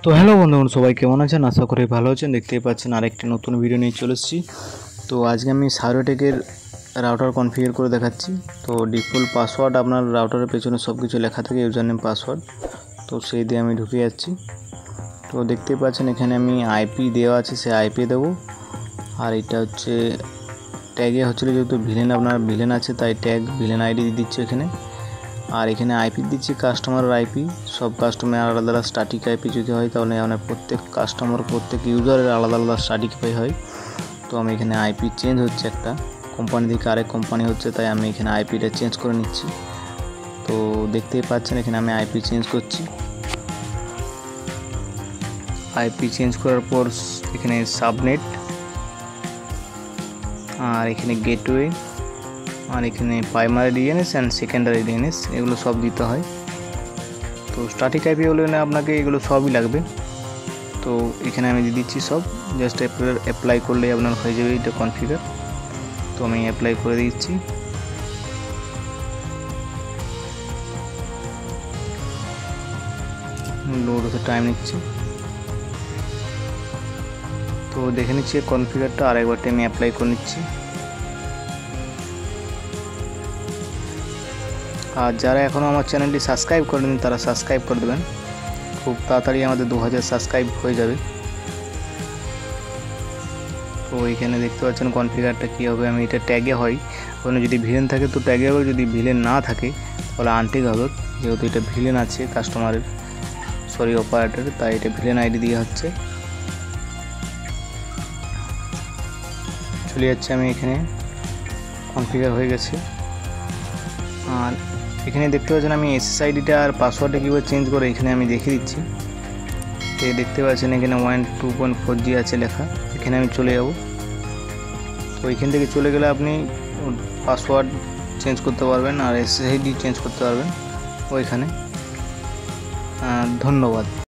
তো হ্যালো বন্ধুগণ, সবাই কেমন আছেন? আশা করি ভালো আছেন। দেখতেই পাচ্ছেন আরেকটি নতুন ভিডিও নিয়ে চলে এসেছি। তো আজকে আমি সার্ভেটেকের রাউটার কনফিগার করে দেখাচ্ছি। তো ডিফল্ট পাসওয়ার্ড আপনার রাউটারের পেছনে সব কিছু লেখা থাকে, ইউজার নেম পাসওয়ার্ড। তো সেই দিয়ে আমি ঢুকে যাচ্ছি। তো দেখতেই পাচ্ছেন এখানে আমি আইপি দেওয়া আছে, সে আইপি দেবো। আর এটা হচ্ছে ট্যাগে হচ্ছিল, যেহেতু আপনার ভিলেন আছে তাই ট্যাগ ভিলেন আইডি দিচ্ছে এখানে। আর এখানে আইপি দিচ্ছি কাস্টমার আইপি। সব কাস্টমার আলাদা আলাদা স্ট্যাটিক আইপি যদি হয় তাহলে মানে প্রত্যেক কাস্টমার প্রত্যেক ইউজারের আলাদা আলাদা স্ট্যাটিক আইপি হয়। তো আমি এখানে আইপি চেঞ্জ হচ্ছে, একটা কোম্পানি থেকে আরেক কোম্পানি হচ্ছে, তাই আমি এখানে আইপিটা চেঞ্জ করে নিচ্ছি। তো দেখতেই পাচ্ছেন এখানে আমি আইপি চেঞ্জ করছি। আইপি চেঞ্জ করার পর এখানে সাবনেট, আর এখানে গেটওয়ে, আর এখানে primary DNS and secondary DNS, এগুলো সব দিতে হয়। তো স্ট্যাটিক আইপি হলে না আপনাকে এগুলো সবই লাগবে। তো এখানে আমি দিয়ে দিচ্ছি সব, জাস্ট অ্যাপ্লাই করলেই আপনার হয়ে যাবে এটা কনফিগার। তো আমি অ্যাপ্লাই করে দিচ্ছি। লোড হতে টাইম নিচ্ছে। তো দেখে নিচ্ছি কনফিগারটা, আরেকবারটা আমি অ্যাপ্লাই করে নিচ্ছি। আর যারা এখনও আমার চ্যানেলটি সাবস্ক্রাইব করেনি তারা সাবস্ক্রাইব করে দেবেন, খুব তাড়াতাড়ি আমাদের 2000 সাবস্ক্রাইব হয়ে যাবে। তো এইখানে দেখতে পাচ্ছেন কনফিগারটা কী হবে। আমি এটা ট্যাগে হয়, ওখানে যদি ভিলেন থাকে তো ট্যাগে হবে, যদি ভিলেন না থাকে তাহলে আনট্যাগ হবে। যেহেতু এটা ভিলেন আছে কাস্টমারের অপারেটরের, তাই এটা ভিলেন আইডি দিয়ে হচ্ছে। চলে যাচ্ছে, আমি এখানে কনফিগার হয়ে গেছে। আর এখানে দেখতে পাচ্ছেন আমি এসএসআইডিটা আর পাসওয়ার্ডটা কীভাবে চেঞ্জ করে এখানে আমি দেখিয়ে দিচ্ছি। তো দেখতে পাচ্ছেন এখানে 1.2.4G আছে লেখা, এখানে আমি চলে যাব। তো এখান থেকে চলে গেলে আপনি পাসওয়ার্ড চেঞ্জ করতে পারবেন আর এসএসআইডি চেঞ্জ করতে পারবেন ওইখানে। ধন্যবাদ।